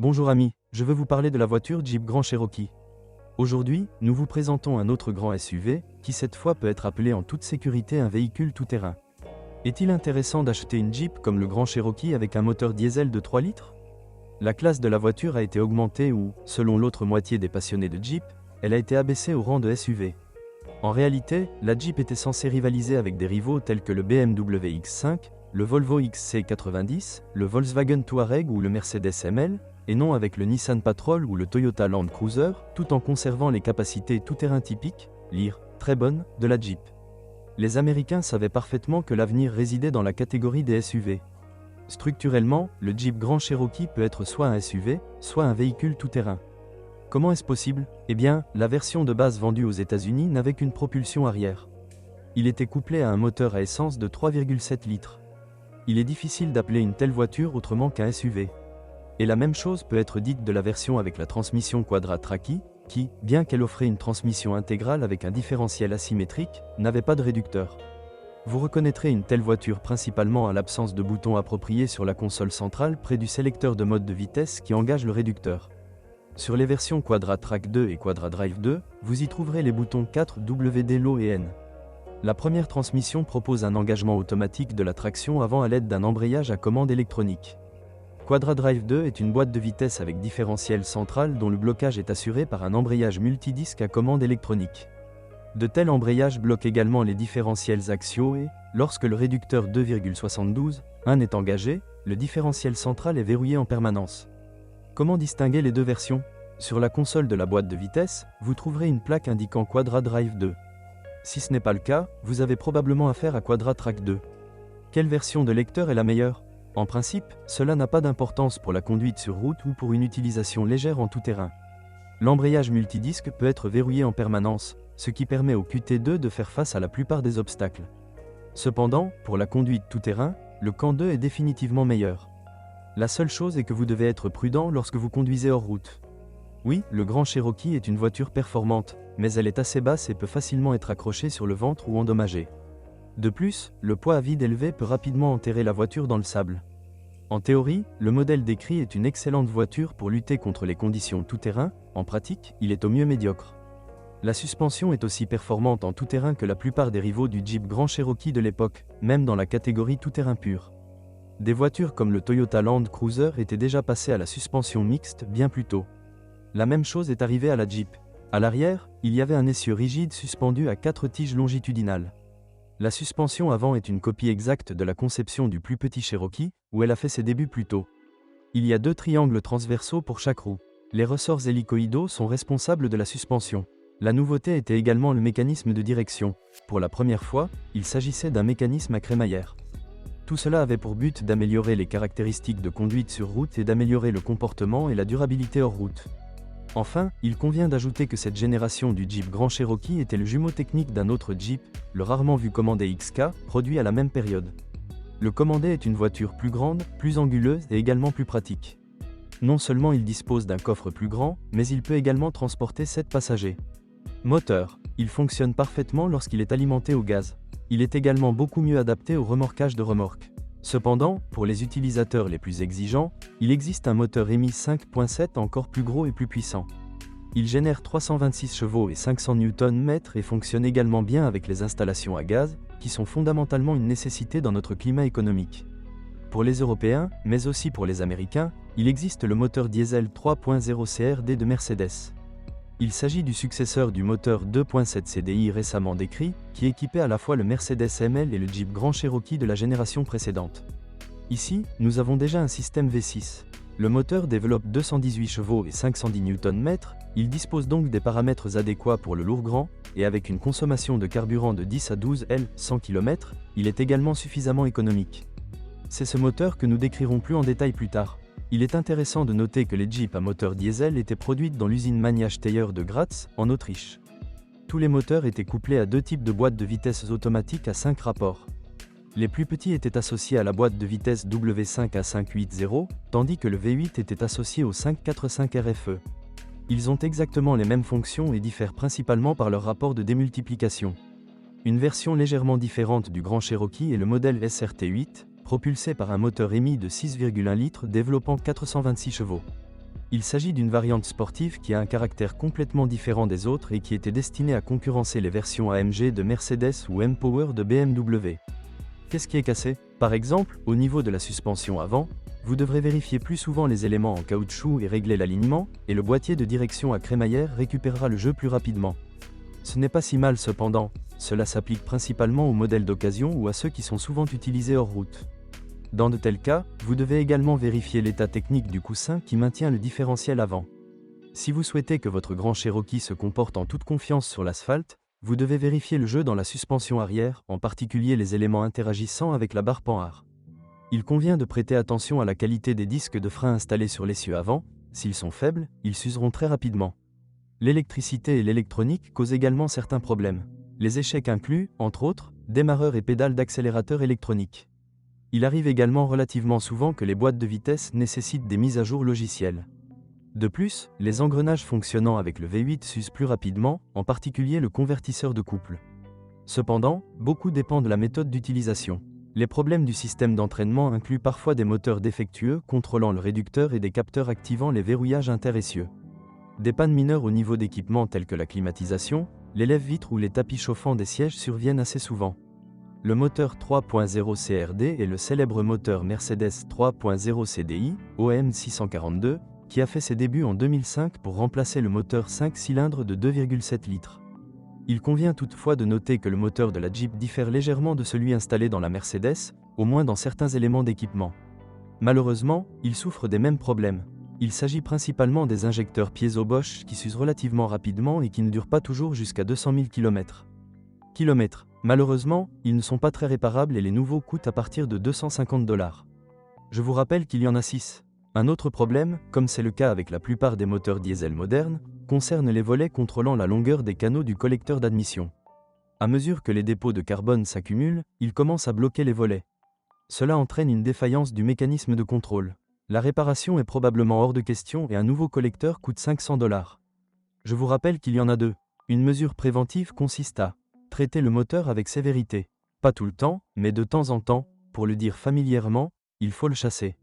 Bonjour amis, je veux vous parler de la voiture Jeep Grand Cherokee. Aujourd'hui, nous vous présentons un autre grand SUV, qui cette fois peut être appelé en toute sécurité un véhicule tout-terrain. Est-il intéressant d'acheter une Jeep comme le Grand Cherokee avec un moteur diesel de 3 litres? La classe de la voiture a été augmentée ou, selon l'autre moitié des passionnés de Jeep, elle a été abaissée au rang de SUV. En réalité, la Jeep était censée rivaliser avec des rivaux tels que le BMW X5, le Volvo XC90, le Volkswagen Touareg ou le Mercedes ML, et non avec le Nissan Patrol ou le Toyota Land Cruiser, tout en conservant les capacités tout-terrain typiques, lire, très bonnes, de la Jeep. Les Américains savaient parfaitement que l'avenir résidait dans la catégorie des SUV. Structurellement, le Jeep Grand Cherokee peut être soit un SUV, soit un véhicule tout-terrain. Comment est-ce possible? Eh bien, la version de base vendue aux États-Unis n'avait qu'une propulsion arrière. Il était couplé à un moteur à essence de 3,7 litres. Il est difficile d'appeler une telle voiture autrement qu'un SUV. Et la même chose peut être dite de la version avec la transmission Quadra-Tracky, qui, bien qu'elle offrait une transmission intégrale avec un différentiel asymétrique, n'avait pas de réducteur. Vous reconnaîtrez une telle voiture principalement à l'absence de boutons appropriés sur la console centrale près du sélecteur de mode de vitesse qui engage le réducteur. Sur les versions Quadra-Track 2 et Quadra-Drive 2, vous y trouverez les boutons 4, WD, Low et N. La première transmission propose un engagement automatique de la traction avant à l'aide d'un embrayage à commande électronique. Quadra-Drive 2 est une boîte de vitesse avec différentiel central dont le blocage est assuré par un embrayage multidisque à commande électronique. De tels embrayages bloquent également les différentiels axiaux et, lorsque le réducteur 2,72/1 est engagé, le différentiel central est verrouillé en permanence. Comment distinguer les deux versions? Sur la console de la boîte de vitesse, vous trouverez une plaque indiquant Quadra-Drive 2. Si ce n'est pas le cas, vous avez probablement affaire à Quadra-Track 2. Quelle version de lecteur est la meilleure? En principe, cela n'a pas d'importance pour la conduite sur route ou pour une utilisation légère en tout-terrain. L'embrayage multidisque peut être verrouillé en permanence, ce qui permet au QT2 de faire face à la plupart des obstacles. Cependant, pour la conduite tout-terrain, le CAN 2 est définitivement meilleur. La seule chose est que vous devez être prudent lorsque vous conduisez hors route. Oui, le Grand Cherokee est une voiture performante, mais elle est assez basse et peut facilement être accrochée sur le ventre ou endommagée. De plus, le poids à vide élevé peut rapidement enterrer la voiture dans le sable. En théorie, le modèle décrit est une excellente voiture pour lutter contre les conditions tout-terrain, en pratique, il est au mieux médiocre. La suspension est aussi performante en tout-terrain que la plupart des rivaux du Jeep Grand Cherokee de l'époque, même dans la catégorie tout-terrain pur. Des voitures comme le Toyota Land Cruiser étaient déjà passées à la suspension mixte bien plus tôt. La même chose est arrivée à la Jeep. À l'arrière, il y avait un essieu rigide suspendu à 4 tiges longitudinales. La suspension avant est une copie exacte de la conception du plus petit Cherokee, où elle a fait ses débuts plus tôt. Il y a 2 triangles transversaux pour chaque roue. Les ressorts hélicoïdaux sont responsables de la suspension. La nouveauté était également le mécanisme de direction. Pour la première fois, il s'agissait d'un mécanisme à crémaillère. Tout cela avait pour but d'améliorer les caractéristiques de conduite sur route et d'améliorer le comportement et la durabilité hors route. Enfin, il convient d'ajouter que cette génération du Jeep Grand Cherokee était le jumeau technique d'un autre Jeep, le rarement vu Commander XK, produit à la même période. Le Commander est une voiture plus grande, plus anguleuse et également plus pratique. Non seulement il dispose d'un coffre plus grand, mais il peut également transporter 7 passagers. Moteur. Il fonctionne parfaitement lorsqu'il est alimenté au gaz. Il est également beaucoup mieux adapté au remorquage de remorques. Cependant, pour les utilisateurs les plus exigeants, il existe un moteur EMI 5.7 encore plus gros et plus puissant. Il génère 326 chevaux et 500 Nm et fonctionne également bien avec les installations à gaz, qui sont fondamentalement une nécessité dans notre climat économique. Pour les Européens, mais aussi pour les Américains, il existe le moteur diesel 3.0 CRD de Mercedes. Il s'agit du successeur du moteur 2.7 CDI récemment décrit, qui équipait à la fois le Mercedes ML et le Jeep Grand Cherokee de la génération précédente. Ici, nous avons déjà un système V6. Le moteur développe 218 chevaux et 510 Nm, il dispose donc des paramètres adéquats pour le lourd grand, et avec une consommation de carburant de 10 à 12 L 100 km, il est également suffisamment économique. C'est ce moteur que nous décrirons plus en détail plus tard. Il est intéressant de noter que les Jeeps à moteur diesel étaient produites dans l'usine Magna Steyr de Graz, en Autriche. Tous les moteurs étaient couplés à 2 types de boîtes de vitesse automatiques à 5 rapports. Les plus petits étaient associés à la boîte de vitesse W5 à 580, tandis que le V8 était associé au 545 RFE. Ils ont exactement les mêmes fonctions et diffèrent principalement par leur rapport de démultiplication. Une version légèrement différente du Grand Cherokee est le modèle SRT8, propulsé par un moteur EMI de 6,1 litres développant 426 chevaux. Il s'agit d'une variante sportive qui a un caractère complètement différent des autres et qui était destinée à concurrencer les versions AMG de Mercedes ou M-Power de BMW. Qu'est-ce qui est cassé? Par exemple, au niveau de la suspension avant, vous devrez vérifier plus souvent les éléments en caoutchouc et régler l'alignement, et le boîtier de direction à crémaillère récupérera le jeu plus rapidement. Ce n'est pas si mal cependant, cela s'applique principalement aux modèles d'occasion ou à ceux qui sont souvent utilisés hors route. Dans de tels cas, vous devez également vérifier l'état technique du coussin qui maintient le différentiel avant. Si vous souhaitez que votre Grand Cherokee se comporte en toute confiance sur l'asphalte, vous devez vérifier le jeu dans la suspension arrière, en particulier les éléments interagissant avec la barre Panhard. Il convient de prêter attention à la qualité des disques de frein installés sur l'essieu avant, s'ils sont faibles, ils s'useront très rapidement. L'électricité et l'électronique causent également certains problèmes. Les échecs incluent, entre autres, démarreur et pédale d'accélérateur électronique. Il arrive également relativement souvent que les boîtes de vitesse nécessitent des mises à jour logicielles. De plus, les engrenages fonctionnant avec le V8 s'usent plus rapidement, en particulier le convertisseur de couple. Cependant, beaucoup dépend de la méthode d'utilisation. Les problèmes du système d'entraînement incluent parfois des moteurs défectueux contrôlant le réducteur et des capteurs activant les verrouillages interessieux. Des pannes mineures au niveau d'équipement telles que la climatisation, les lève-vitres ou les tapis chauffants des sièges surviennent assez souvent. Le moteur 3.0 CRD est le célèbre moteur Mercedes 3.0 CDI, OM 642, qui a fait ses débuts en 2005 pour remplacer le moteur 5 cylindres de 2,7 litres. Il convient toutefois de noter que le moteur de la Jeep diffère légèrement de celui installé dans la Mercedes, au moins dans certains éléments d'équipement. Malheureusement, il souffre des mêmes problèmes. Il s'agit principalement des injecteurs piezo-Bosch qui s'usent relativement rapidement et qui ne durent pas toujours jusqu'à 200 000 km. Malheureusement, ils ne sont pas très réparables et les nouveaux coûtent à partir de $250. Je vous rappelle qu'il y en a 6. Un autre problème, comme c'est le cas avec la plupart des moteurs diesel modernes, concerne les volets contrôlant la longueur des canaux du collecteur d'admission. À mesure que les dépôts de carbone s'accumulent, ils commencent à bloquer les volets. Cela entraîne une défaillance du mécanisme de contrôle. La réparation est probablement hors de question et un nouveau collecteur coûte $500. Je vous rappelle qu'il y en a 2. Une mesure préventive consiste à traiter le moteur avec sévérité. Pas tout le temps, mais de temps en temps, pour le dire familièrement, il faut le chasser.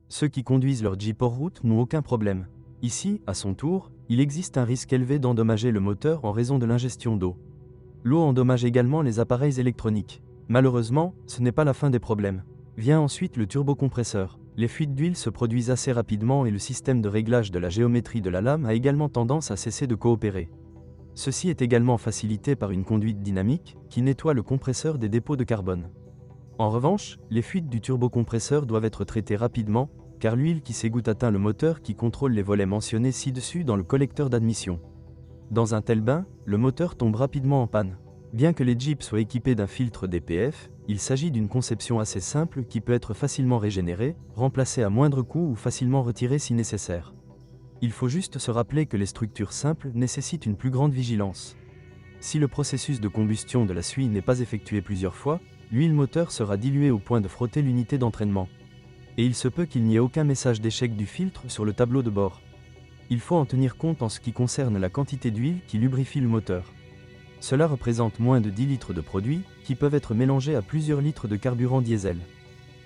Ceux qui conduisent leur Jeep hors route n'ont aucun problème. Ici, à son tour, il existe un risque élevé d'endommager le moteur en raison de l'ingestion d'eau. L'eau endommage également les appareils électroniques. Malheureusement, ce n'est pas la fin des problèmes. Vient ensuite le turbocompresseur. Les fuites d'huile se produisent assez rapidement et le système de réglage de la géométrie de la lame a également tendance à cesser de coopérer. Ceci est également facilité par une conduite dynamique qui nettoie le compresseur des dépôts de carbone. En revanche, les fuites du turbocompresseur doivent être traitées rapidement, car l'huile qui s'égoutte atteint le moteur qui contrôle les volets mentionnés ci-dessus dans le collecteur d'admission. Dans un tel bain, le moteur tombe rapidement en panne. Bien que les Jeeps soient équipés d'un filtre DPF, il s'agit d'une conception assez simple qui peut être facilement régénérée, remplacée à moindre coût ou facilement retirée si nécessaire. Il faut juste se rappeler que les structures simples nécessitent une plus grande vigilance. Si le processus de combustion de la suie n'est pas effectué plusieurs fois, l'huile moteur sera diluée au point de frotter l'unité d'entraînement. Et il se peut qu'il n'y ait aucun message d'échec du filtre sur le tableau de bord. Il faut en tenir compte en ce qui concerne la quantité d'huile qui lubrifie le moteur. Cela représente moins de 10 litres de produit, qui peuvent être mélangés à plusieurs litres de carburant diesel.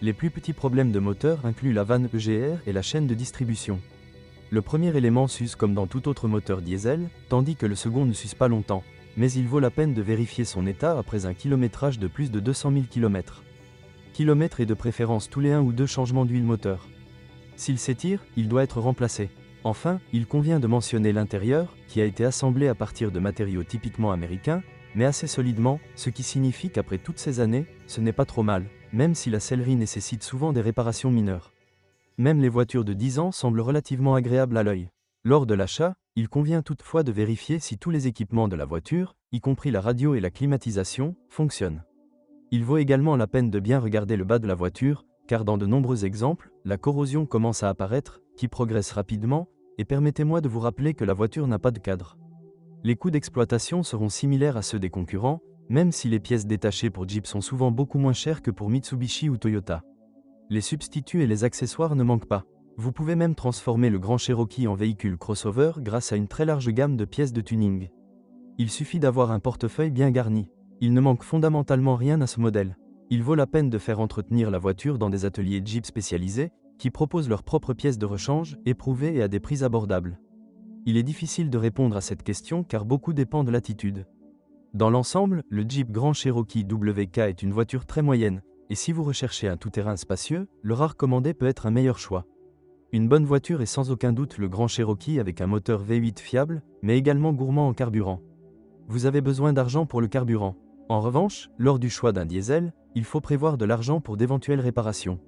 Les plus petits problèmes de moteur incluent la vanne EGR et la chaîne de distribution. Le premier élément s'use comme dans tout autre moteur diesel, tandis que le second ne s'use pas longtemps, mais il vaut la peine de vérifier son état après un kilométrage de plus de 200 000 km. Kilomètres et de préférence tous les 1 ou 2 changements d'huile moteur. S'il s'étire, il doit être remplacé. Enfin, il convient de mentionner l'intérieur, qui a été assemblé à partir de matériaux typiquement américains, mais assez solidement, ce qui signifie qu'après toutes ces années, ce n'est pas trop mal, même si la sellerie nécessite souvent des réparations mineures. Même les voitures de 10 ans semblent relativement agréables à l'œil. Lors de l'achat, il convient toutefois de vérifier si tous les équipements de la voiture, y compris la radio et la climatisation, fonctionnent. Il vaut également la peine de bien regarder le bas de la voiture, car dans de nombreux exemples, la corrosion commence à apparaître, qui progresse rapidement, et permettez-moi de vous rappeler que la voiture n'a pas de cadre. Les coûts d'exploitation seront similaires à ceux des concurrents, même si les pièces détachées pour Jeep sont souvent beaucoup moins chères que pour Mitsubishi ou Toyota. Les substituts et les accessoires ne manquent pas. Vous pouvez même transformer le Grand Cherokee en véhicule crossover grâce à une très large gamme de pièces de tuning. Il suffit d'avoir un portefeuille bien garni. Il ne manque fondamentalement rien à ce modèle. Il vaut la peine de faire entretenir la voiture dans des ateliers Jeep spécialisés, qui proposent leurs propres pièces de rechange, éprouvées et à des prix abordables. Il est difficile de répondre à cette question car beaucoup dépend de l'attitude. Dans l'ensemble, le Jeep Grand Cherokee WK est une voiture très moyenne, et si vous recherchez un tout-terrain spacieux, le rare commandé peut être un meilleur choix. Une bonne voiture est sans aucun doute le Grand Cherokee avec un moteur V8 fiable, mais également gourmand en carburant. Vous avez besoin d'argent pour le carburant. En revanche, lors du choix d'un diesel, il faut prévoir de l'argent pour d'éventuelles réparations.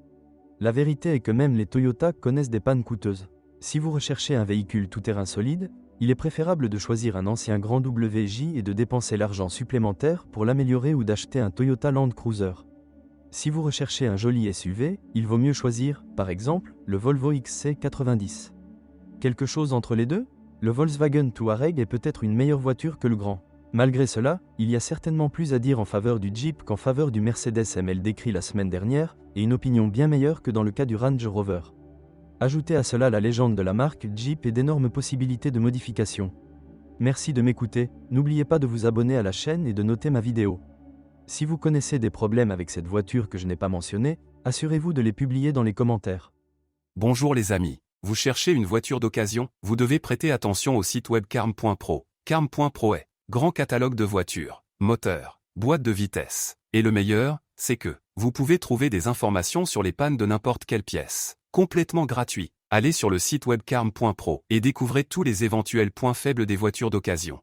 La vérité est que même les Toyota connaissent des pannes coûteuses. Si vous recherchez un véhicule tout-terrain solide, il est préférable de choisir un ancien Grand WJ et de dépenser l'argent supplémentaire pour l'améliorer ou d'acheter un Toyota Land Cruiser. Si vous recherchez un joli SUV, il vaut mieux choisir, par exemple, le Volvo XC90. Quelque chose entre les deux? Le Volkswagen Touareg est peut-être une meilleure voiture que le Grand. Malgré cela, il y a certainement plus à dire en faveur du Jeep qu'en faveur du Mercedes ML décrit la semaine dernière, et une opinion bien meilleure que dans le cas du Range Rover. Ajoutez à cela la légende de la marque Jeep et d'énormes possibilités de modification. Merci de m'écouter, n'oubliez pas de vous abonner à la chaîne et de noter ma vidéo. Si vous connaissez des problèmes avec cette voiture que je n'ai pas mentionnée, assurez-vous de les publier dans les commentaires. Bonjour les amis, vous cherchez une voiture d'occasion, vous devez prêter attention au site web carm.pro. Carm.pro est grand catalogue de voitures, moteurs, boîtes de vitesse. Et le meilleur, c'est que vous pouvez trouver des informations sur les pannes de n'importe quelle pièce. Complètement gratuit. Allez sur le site web carm.pro et découvrez tous les éventuels points faibles des voitures d'occasion.